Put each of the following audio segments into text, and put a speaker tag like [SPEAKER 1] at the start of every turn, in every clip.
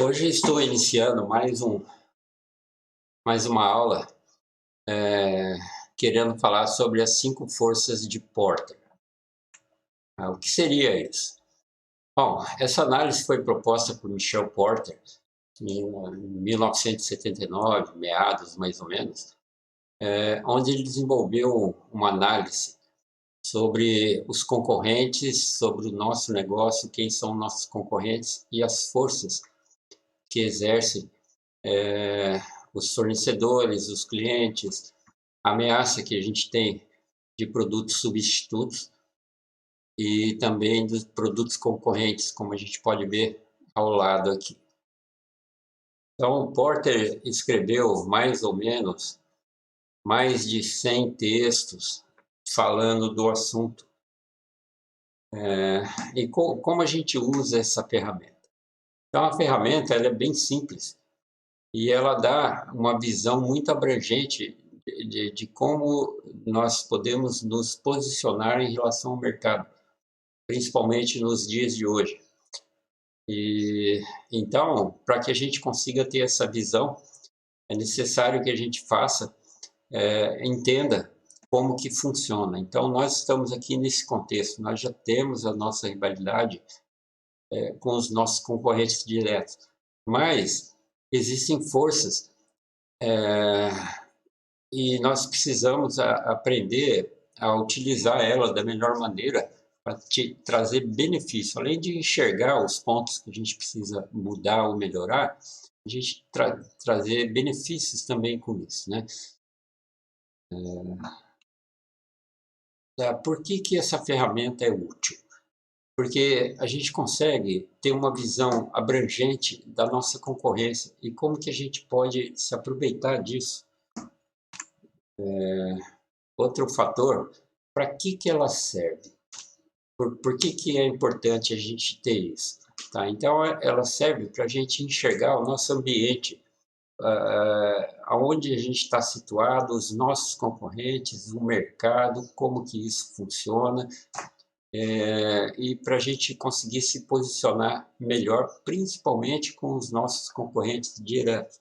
[SPEAKER 1] Hoje estou iniciando mais uma aula, querendo falar sobre as 5 forças de Porter. O que seria isso? Bom, essa análise foi proposta por Michel Porter em 1979, meados mais ou menos, onde ele desenvolveu uma análise sobre os concorrentes, sobre o nosso negócio, quem são nossos concorrentes e as forças que exercem os fornecedores, os clientes, a ameaça que a gente tem de produtos substitutos e também dos produtos concorrentes, como a gente pode ver ao lado aqui. Então, o Porter escreveu mais ou menos mais de 100 textos falando do assunto. E como a gente usa essa ferramenta? Então, a ferramenta ela é bem simples e ela dá uma visão muito abrangente de como nós podemos nos posicionar em relação ao mercado, principalmente nos dias de hoje. E então, para que a gente consiga ter essa visão, é necessário que a gente entenda como que funciona. Então, nós estamos aqui nesse contexto, nós já temos a nossa rivalidade com os nossos concorrentes diretos, mas existem forças e nós precisamos aprender a utilizar ela da melhor maneira para te trazer benefício. Além de enxergar os pontos que a gente precisa mudar ou melhorar, a gente trazer benefícios também com isso, né? Por que essa ferramenta é útil? Porque a gente consegue ter uma visão abrangente da nossa concorrência e como que a gente pode se aproveitar disso. Outro fator, para que ela serve? Por que é importante a gente ter isso? Tá? Então, ela serve para a gente enxergar o nosso ambiente, aonde a gente está situado, os nossos concorrentes, o mercado, como que isso funciona, e para a gente conseguir se posicionar melhor, principalmente com os nossos concorrentes diretos.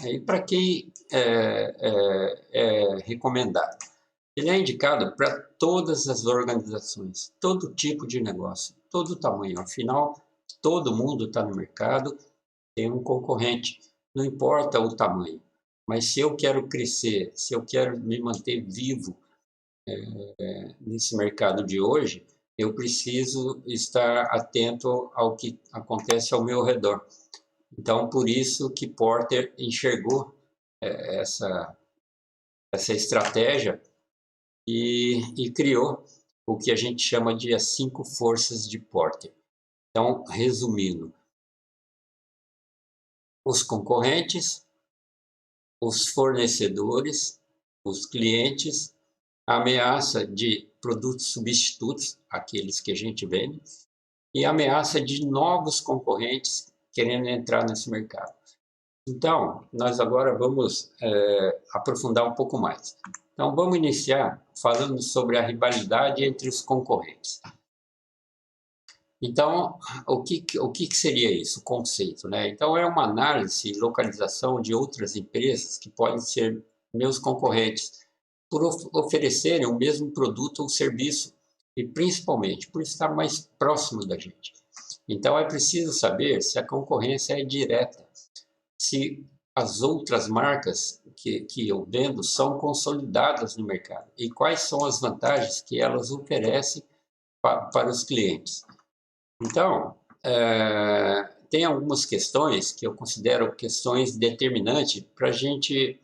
[SPEAKER 1] E para quem é recomendado? Ele é indicado para todas as organizações, todo tipo de negócio, todo tamanho. Afinal, todo mundo está no mercado, tem um concorrente, não importa o tamanho. Mas se eu quero crescer, se eu quero me manter vivo nesse mercado de hoje, eu preciso estar atento ao que acontece ao meu redor. Então, por isso que Porter enxergou essa estratégia e criou o que a gente chama de as 5 forças de Porter. Então, resumindo, os concorrentes, os fornecedores, os clientes, a ameaça de produtos substitutos, aqueles que a gente vende, e a ameaça de novos concorrentes querendo entrar nesse mercado. Então, nós agora vamos aprofundar um pouco mais. Então, vamos iniciar falando sobre a rivalidade entre os concorrentes. Então, o que seria isso, o conceito, né? Então, é uma análise e localização de outras empresas que podem ser meus concorrentes por oferecerem o mesmo produto ou serviço e, principalmente, por estar mais próximo da gente. Então, é preciso saber se a concorrência é direta, se as outras marcas que eu vendo são consolidadas no mercado e quais são as vantagens que elas oferecem para os clientes. Então, tem algumas questões que eu considero questões determinantes para a gente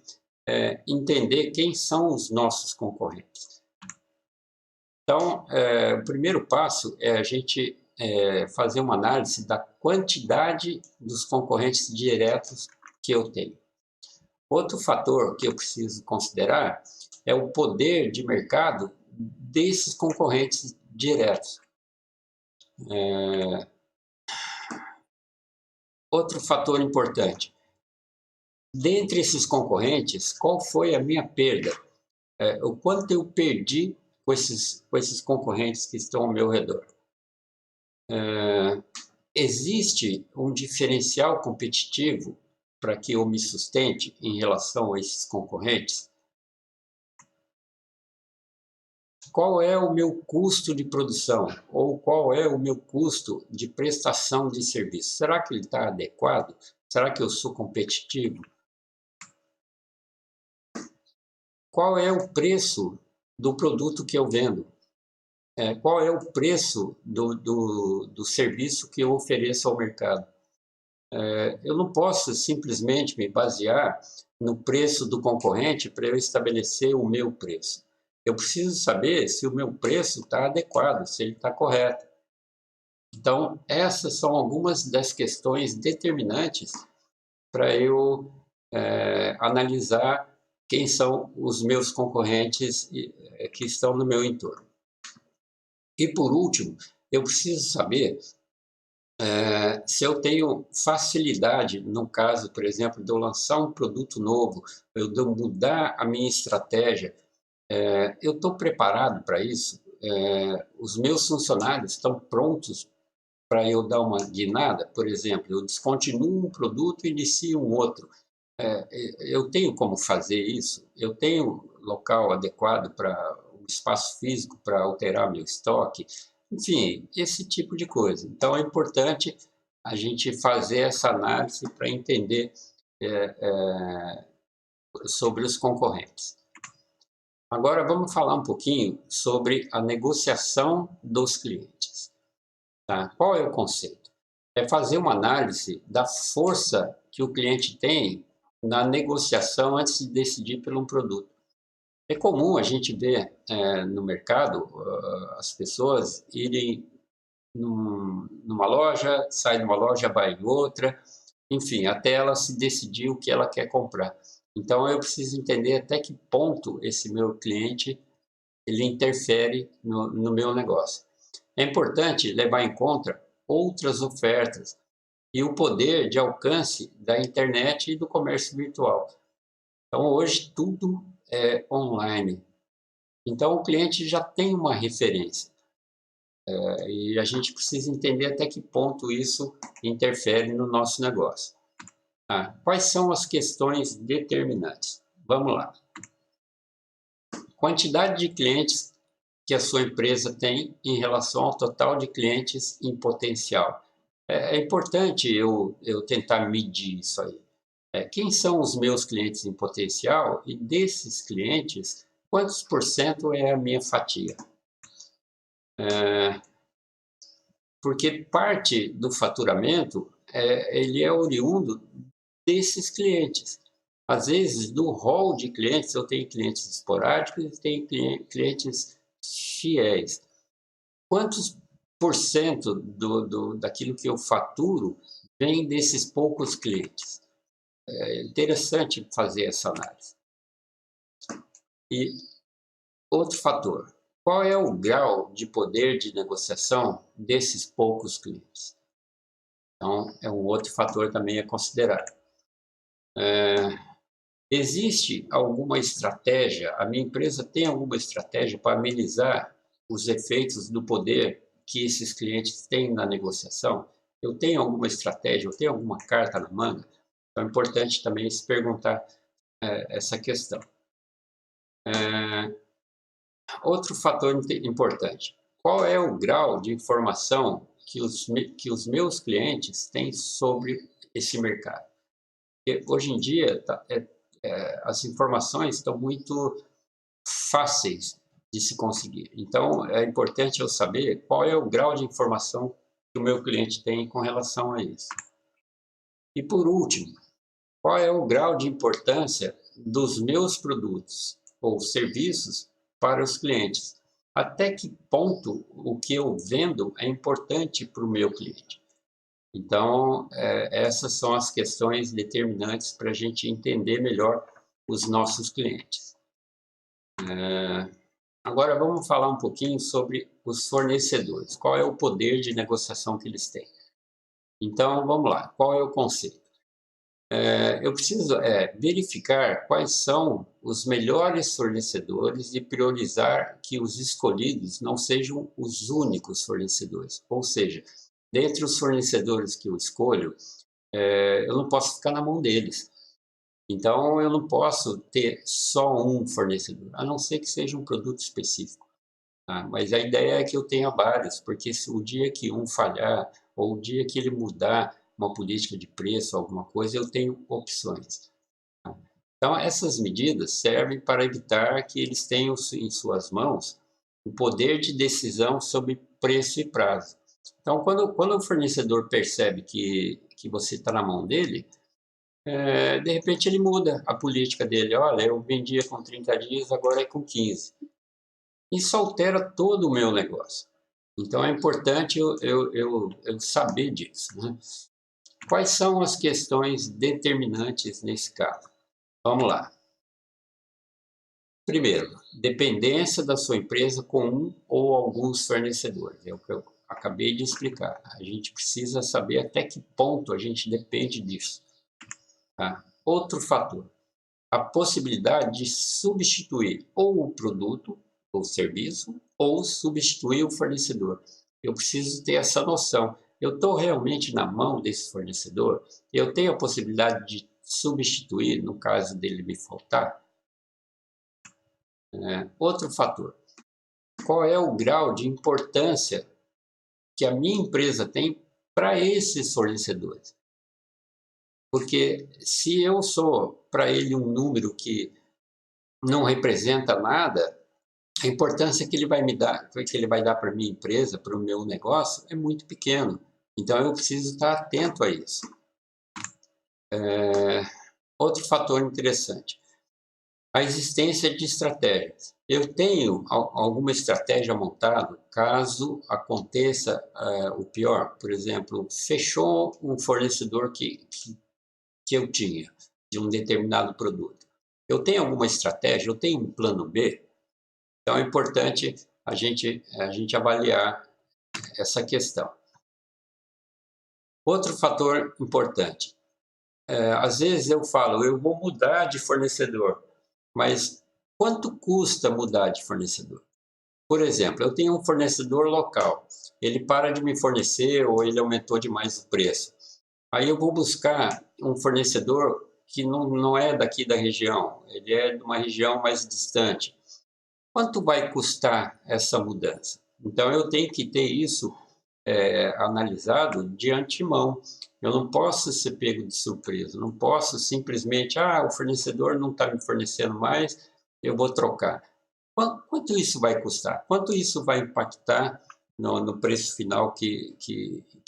[SPEAKER 1] entender quem são os nossos concorrentes. Então, o primeiro passo é a gente fazer uma análise da quantidade dos concorrentes diretos que eu tenho. Outro fator que eu preciso considerar é o poder de mercado desses concorrentes diretos. Outro fator importante, dentre esses concorrentes, qual foi a minha perda? O quanto eu perdi com esses concorrentes que estão ao meu redor? existe um diferencial competitivo para que eu me sustente em relação a esses concorrentes? Qual é o meu custo de produção? Ou qual é o meu custo de prestação de serviço? Será que ele está adequado? Será que eu sou competitivo? Qual é o preço do produto que eu vendo? Qual é o preço do serviço que eu ofereço ao mercado? Eu não posso simplesmente me basear no preço do concorrente para eu estabelecer o meu preço. Eu preciso saber se o meu preço está adequado, se ele está correto. Então, essas são algumas das questões determinantes para eu analisar quem são os meus concorrentes que estão no meu entorno. E, por último, eu preciso saber se eu tenho facilidade, no caso, por exemplo, de eu lançar um produto novo, de eu mudar a minha estratégia, eu estou preparado para isso? Os meus funcionários estão prontos para eu dar uma guinada? Por exemplo, eu descontinuo um produto e inicio um outro. Eu tenho como fazer isso? Eu tenho local adequado para um espaço físico para alterar meu estoque? Enfim, esse tipo de coisa. Então, é importante a gente fazer essa análise para entender sobre os concorrentes. Agora, vamos falar um pouquinho sobre a negociação dos clientes. Tá? Qual é o conceito? É fazer uma análise da força que o cliente tem na negociação antes de decidir por um produto. É comum a gente ver no mercado as pessoas irem numa loja, sai de uma loja, vai em outra, enfim, até ela se decidir o que ela quer comprar. Então, eu preciso entender até que ponto esse meu cliente ele interfere no meu negócio. É importante levar em conta outras ofertas e o poder de alcance da internet e do comércio virtual. Então, hoje tudo é online. Então, o cliente já tem uma referência. E a gente precisa entender até que ponto isso interfere no nosso negócio. Quais são as questões determinantes? Vamos lá. Quantidade de clientes que a sua empresa tem em relação ao total de clientes em potencial. É importante eu tentar medir isso aí. Quem são os meus clientes em potencial e desses clientes, quantos por cento é a minha fatia? Porque parte do faturamento ele é oriundo desses clientes. Às vezes, do rol de clientes, eu tenho clientes esporádicos e tenho clientes fiéis. Quantos por cento daquilo que eu faturo vem desses poucos clientes? É interessante fazer essa análise. E outro fator, qual é o grau de poder de negociação desses poucos clientes? Então, é um outro fator também a considerar. Existe alguma estratégia, a minha empresa tem alguma estratégia para amenizar os efeitos do poder que esses clientes têm na negociação? Eu tenho alguma estratégia, eu tenho alguma carta na manga? Então é importante também se perguntar essa questão. Outro fator importante, qual é o grau de informação que os meus clientes têm sobre esse mercado? Porque hoje em dia as informações estão muito fáceis de se conseguir. Então, é importante eu saber qual é o grau de informação que o meu cliente tem com relação a isso. E, por último, qual é o grau de importância dos meus produtos ou serviços para os clientes? Até que ponto o que eu vendo é importante para o meu cliente? Então, essas são as questões determinantes para a gente entender melhor os nossos clientes. Agora vamos falar um pouquinho sobre os fornecedores. Qual é o poder de negociação que eles têm? Então, vamos lá. Qual é o conceito? Eu preciso verificar quais são os melhores fornecedores e priorizar que os escolhidos não sejam os únicos fornecedores. Ou seja, dentre os fornecedores que eu escolho, eu não posso ficar na mão deles. Então, eu não posso ter só um fornecedor, a não ser que seja um produto específico. Tá? Mas a ideia é que eu tenha vários, porque se o dia que um falhar, ou o dia que ele mudar uma política de preço, alguma coisa, eu tenho opções. Tá? Então, essas medidas servem para evitar que eles tenham em suas mãos o poder de decisão sobre preço e prazo. Então, quando o fornecedor percebe que você está na mão dele, de repente ele muda a política dele. Olha, eu vendia com 30 dias, agora é com 15. Isso altera todo o meu negócio. Então é importante eu saber disso. Né? Quais são as questões determinantes nesse caso? Vamos lá. Primeiro, dependência da sua empresa com um ou alguns fornecedores. É o que eu acabei de explicar. A gente precisa saber até que ponto a gente depende disso. Tá? Outro fator, a possibilidade de substituir ou o produto ou serviço ou substituir o fornecedor. Eu preciso ter essa noção. Eu estou realmente na mão desse fornecedor? Eu tenho a possibilidade de substituir no caso dele me faltar? Outro fator, qual é o grau de importância que a minha empresa tem para esses fornecedores? Porque se eu sou para ele um número que não representa nada, a importância que ele vai me dar, que ele vai dar para a minha empresa, para o meu negócio, é muito pequeno. Então eu preciso estar atento a isso. Outro fator interessante, a existência de estratégias. Eu tenho alguma estratégia montada caso aconteça o pior. Por exemplo, fechou um fornecedor que eu tinha de um determinado produto. Eu tenho alguma estratégia, eu tenho um plano B. Então é importante a gente avaliar essa questão. Outro fator importante, às vezes eu falo, eu vou mudar de fornecedor, mas quanto custa mudar de fornecedor? Por exemplo, eu tenho um fornecedor local, ele para de me fornecer ou ele aumentou demais o preço. Aí eu vou buscar um fornecedor que não é daqui da região, ele é de uma região mais distante. Quanto vai custar essa mudança? Então eu tenho que ter isso analisado de antemão. Eu não posso ser pego de surpresa, não posso simplesmente, o fornecedor não está me fornecendo mais, eu vou trocar. Quanto isso vai custar? Quanto isso vai impactar no preço final que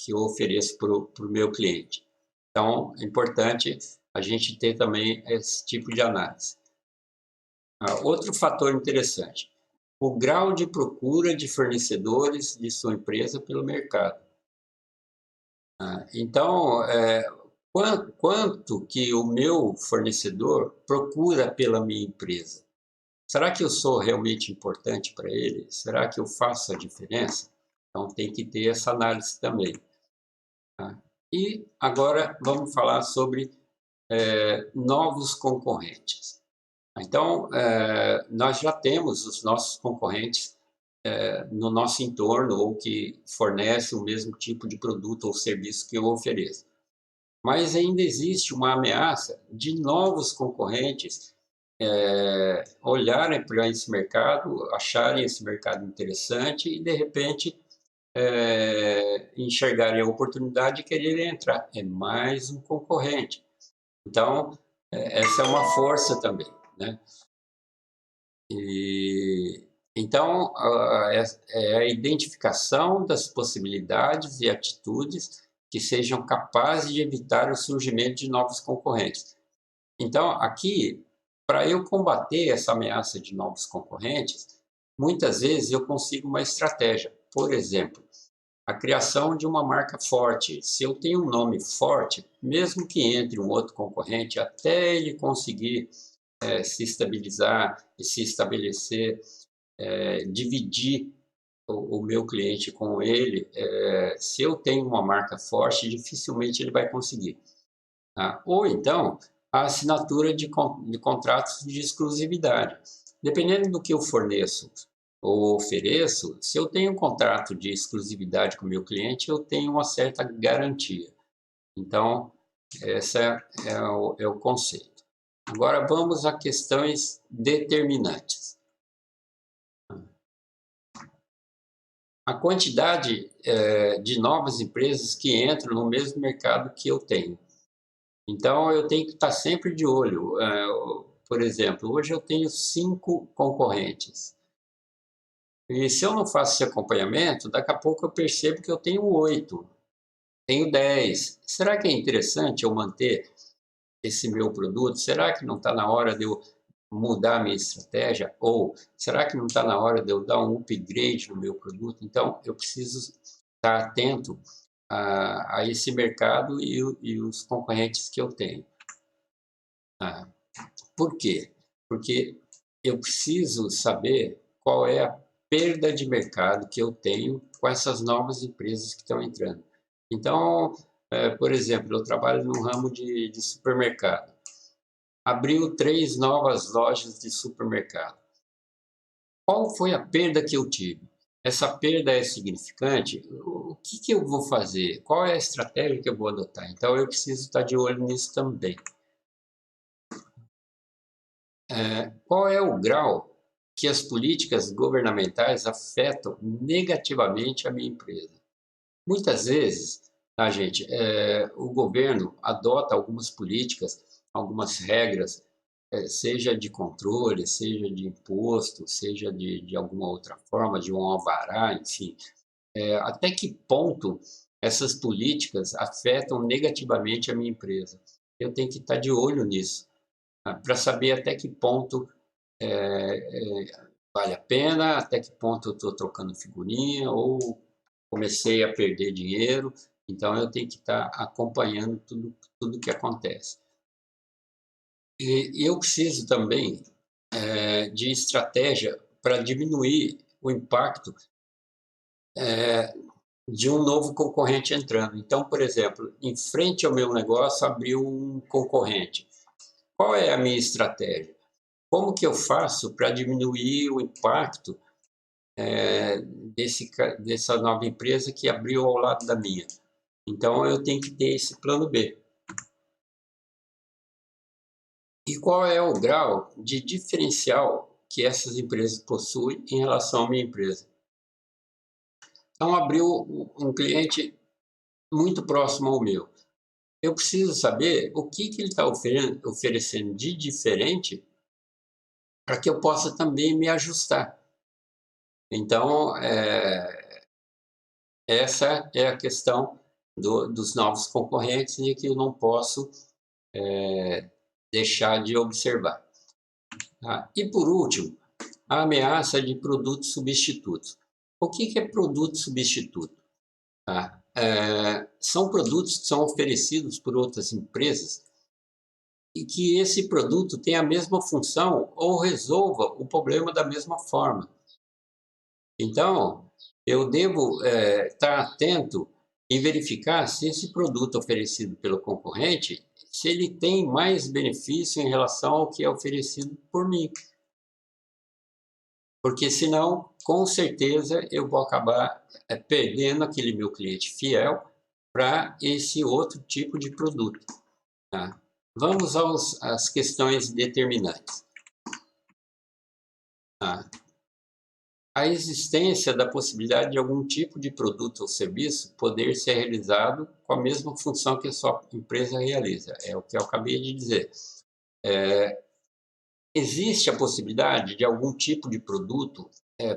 [SPEAKER 1] eu ofereço para o meu cliente? Então, é importante a gente ter também esse tipo de análise. Outro fator interessante, o grau de procura de fornecedores de sua empresa pelo mercado. Então, quanto que o meu fornecedor procura pela minha empresa? Será que eu sou realmente importante para ele? Será que eu faço a diferença? Então, tem que ter essa análise também. Tá? E agora vamos falar sobre novos concorrentes. Então, nós já temos os nossos concorrentes no nosso entorno ou que fornecem o mesmo tipo de produto ou serviço que eu ofereço. Mas ainda existe uma ameaça de novos concorrentes olharem para esse mercado, acharem esse mercado interessante e, de repente, enxergarem a oportunidade de quererem entrar. É mais um concorrente. Então, essa é uma força também, né? Então, é a identificação das possibilidades e atitudes que sejam capazes de evitar o surgimento de novos concorrentes. Então, aqui, para eu combater essa ameaça de novos concorrentes, muitas vezes eu consigo uma estratégia. Por exemplo, a criação de uma marca forte. Se eu tenho um nome forte, mesmo que entre um outro concorrente, até ele conseguir se estabilizar e se estabelecer, dividir o meu cliente com ele, se eu tenho uma marca forte, dificilmente ele vai conseguir. Tá? Ou então, a assinatura de contratos de exclusividade. Dependendo do que eu forneço ou ofereço, se eu tenho um contrato de exclusividade com o meu cliente, eu tenho uma certa garantia. Então, esse é o conceito. Agora vamos a questões determinantes. A quantidade de novas empresas que entram no mesmo mercado que eu tenho. Então, eu tenho que estar sempre de olho. Por exemplo, hoje eu tenho 5 concorrentes. E se eu não faço esse acompanhamento, daqui a pouco eu percebo que eu tenho 8, tenho 10. Será que é interessante eu manter esse meu produto? Será que não está na hora de eu mudar a minha estratégia? Ou será que não está na hora de eu dar um upgrade no meu produto? Então, eu preciso estar atento a esse mercado e os concorrentes que eu tenho. Por quê? Porque eu preciso saber qual é a perda de mercado que eu tenho com essas novas empresas que estão entrando. Então, por exemplo, eu trabalho no ramo de supermercado. Abriu 3 novas lojas de supermercado. Qual foi a perda que eu tive? Essa perda é significante? O que eu vou fazer? Qual é a estratégia que eu vou adotar? Então, eu preciso estar de olho nisso também. Qual é o grau que as políticas governamentais afetam negativamente a minha empresa? Muitas vezes, tá, gente, o governo adota algumas políticas, algumas regras, seja de controle, seja de imposto, seja de alguma outra forma, de um alvará, enfim. Até que ponto essas políticas afetam negativamente a minha empresa? Eu tenho que estar de olho nisso, tá, para saber até que ponto vale a pena, até que ponto eu estou trocando figurinha ou comecei a perder dinheiro. Então, eu tenho que estar acompanhando tudo que acontece. E eu preciso também de estratégia para diminuir o impacto de um novo concorrente entrando. Então, por exemplo, em frente ao meu negócio abriu um concorrente. Qual é a minha estratégia? Como que eu faço para diminuir o impacto dessa nova empresa que abriu ao lado da minha? Então, eu tenho que ter esse plano B. E qual é o grau de diferencial que essas empresas possuem em relação à minha empresa? Então, abriu um cliente muito próximo ao meu. Eu preciso saber o que ele está oferecendo de diferente para que eu possa também me ajustar. Então, essa é a questão dos novos concorrentes e que eu não posso deixar de observar. Tá? E por último, a ameaça de produtos substitutos. O que é produto substituto? Tá? São produtos que são oferecidos por outras empresas e que esse produto tem a mesma função ou resolva o problema da mesma forma. Então, eu devo estar atento e verificar se esse produto oferecido pelo concorrente, se ele tem mais benefício em relação ao que é oferecido por mim. Porque senão, com certeza, eu vou acabar perdendo aquele meu cliente fiel para esse outro tipo de produto. Tá? Vamos às questões determinantes. Tá? A existência da possibilidade de algum tipo de produto ou serviço poder ser realizado com a mesma função que a sua empresa realiza. É o que eu acabei de dizer. Existe a possibilidade de algum tipo de produto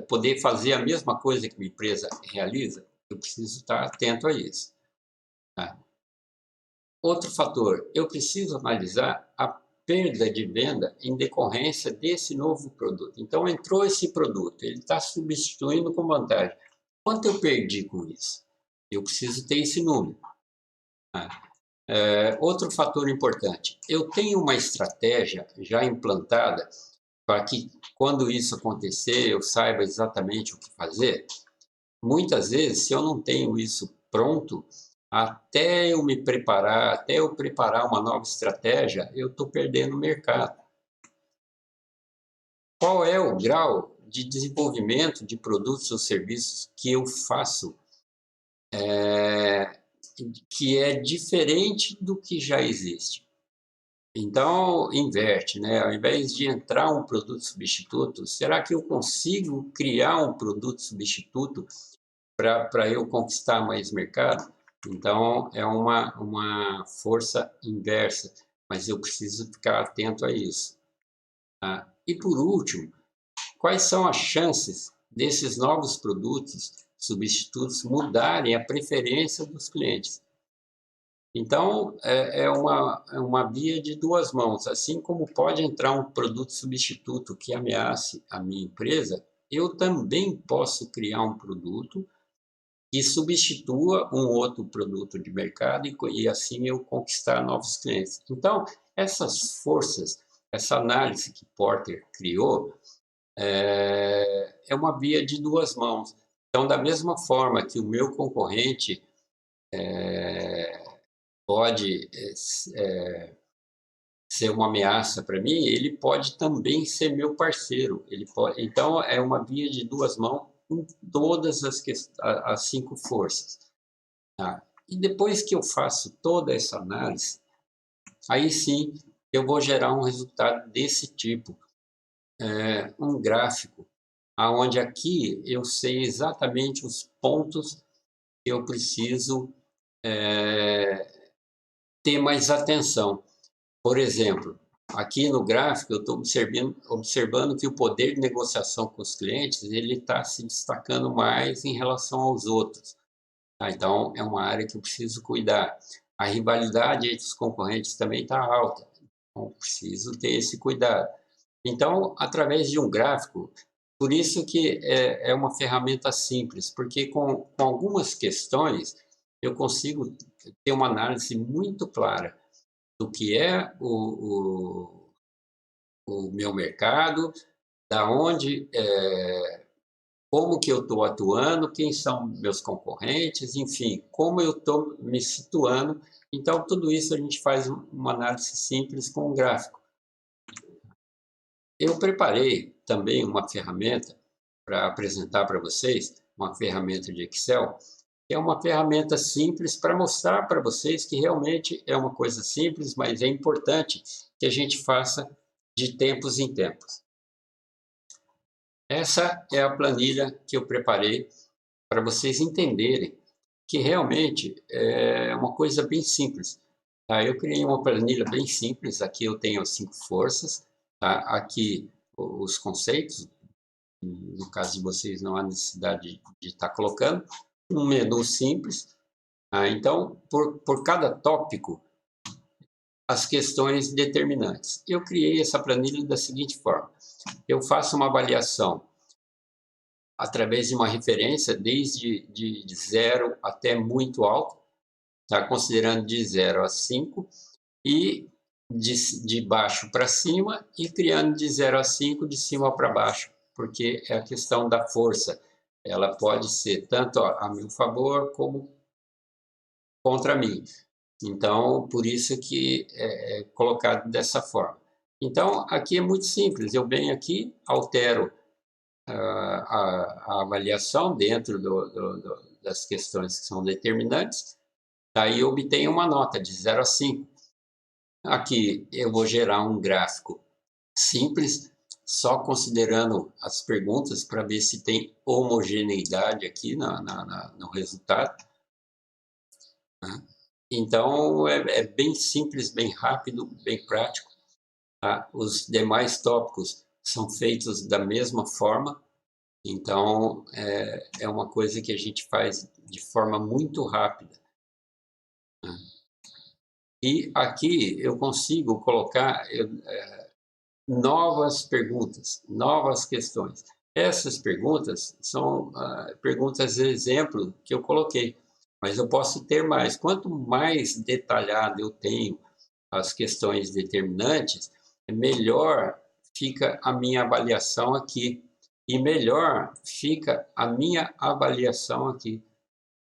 [SPEAKER 1] poder fazer a mesma coisa que a minha empresa realiza? Eu preciso estar atento a isso. Tá? Outro fator, eu preciso analisar a perda de venda em decorrência desse novo produto. Então, entrou esse produto, ele está substituindo com vantagem. Quanto eu perdi com isso? Eu preciso ter esse número. Tá? Outro fator importante, eu tenho uma estratégia já implantada para que, quando isso acontecer, eu saiba exatamente o que fazer. Muitas vezes, se eu não tenho isso pronto, até eu me preparar, até eu preparar uma nova estratégia, eu estou perdendo o mercado. Qual é o grau de desenvolvimento de produtos ou serviços que eu faço, que é diferente do que já existe. Então, inverte, né? Ao invés de entrar um produto substituto, será que eu consigo criar um produto substituto para eu conquistar mais mercado? Então, é uma força inversa, mas eu preciso ficar atento a isso. Tá? E por último, quais são as chances desses novos produtos substitutos mudarem a preferência dos clientes? Então, é uma via de duas mãos. Assim como pode entrar um produto substituto que ameace a minha empresa, eu também posso criar um produto que substitua um outro produto de mercado e assim eu conquistar novos clientes. Então, essas forças, essa análise que Porter criou, é uma via de duas mãos. Então, da mesma forma que o meu concorrente pode ser uma ameaça para mim, ele pode também ser meu parceiro. Então, é uma via de duas mãos com todas as cinco forças. Tá? E depois que eu faço toda essa análise, aí sim eu vou gerar um resultado desse tipo, um gráfico, aonde aqui eu sei exatamente os pontos que eu preciso ter mais atenção. Por exemplo, aqui no gráfico eu estou observando que o poder de negociação com os clientes ele está se destacando mais em relação aos outros. Tá? Então, é uma área que eu preciso cuidar. A rivalidade entre os concorrentes também está alta. Então, preciso ter esse cuidado. Então, através de um gráfico, por isso que é uma ferramenta simples, porque com algumas questões eu consigo ter uma análise muito clara do que é o meu mercado, da onde, como que eu estou atuando, quem são meus concorrentes, enfim, como eu estou me situando. Então, tudo isso a gente faz uma análise simples com um gráfico. Eu preparei também uma ferramenta para apresentar para vocês, uma ferramenta de Excel, que é uma ferramenta simples para mostrar para vocês que realmente é uma coisa simples, mas é importante que a gente faça de tempos em tempos. Essa é a planilha que eu preparei para vocês entenderem que realmente é uma coisa bem simples. Tá? Eu criei uma planilha bem simples, aqui eu tenho as 5 forças, tá? Aqui os conceitos, no caso de vocês não há necessidade de estar colocando, um menu simples. Tá? Então, por cada tópico, as questões determinantes. Eu criei essa planilha da seguinte forma: eu faço uma avaliação através de uma referência desde de 0 até muito alto, tá? Considerando de 0 a 5, e de baixo para cima, e criando de 0 a 5 de cima para baixo, porque é a questão da força. Ela pode ser tanto a meu favor como contra mim. Então, por isso que é colocado dessa forma. Então, aqui é muito simples. Eu venho aqui, altero a avaliação dentro das questões que são determinantes, aí eu obtenho uma nota de 0 a 5. Aqui eu vou gerar um gráfico simples, só considerando as perguntas para ver se tem homogeneidade aqui no resultado. Né? Então, é bem simples, bem rápido, bem prático. Tá? Os demais tópicos são feitos da mesma forma, então é uma coisa que a gente faz de forma muito rápida. Né? E aqui eu consigo colocar novas perguntas, novas questões. Essas perguntas são perguntas exemplo que eu coloquei, mas eu posso ter mais. Quanto mais detalhado eu tenho as questões determinantes, melhor fica a minha avaliação aqui e melhor fica a minha avaliação aqui.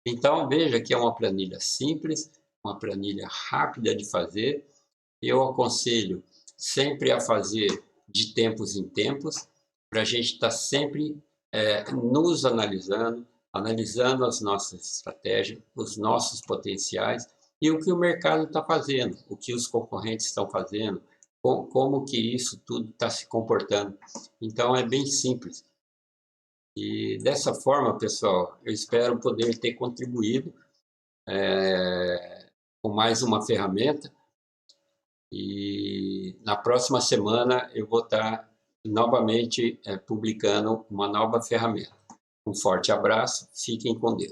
[SPEAKER 1] Então, veja que é uma planilha simples, uma planilha rápida de fazer. Eu aconselho sempre a fazer de tempos em tempos, para a gente estar sempre nos analisando as nossas estratégias, os nossos potenciais e o que o mercado está fazendo, o que os concorrentes estão fazendo, como que isso tudo está se comportando. Então é bem simples. E dessa forma, pessoal, eu espero poder ter contribuído com mais uma ferramenta. E na próxima semana eu vou estar novamente publicando uma nova ferramenta. Um forte abraço, fiquem com Deus.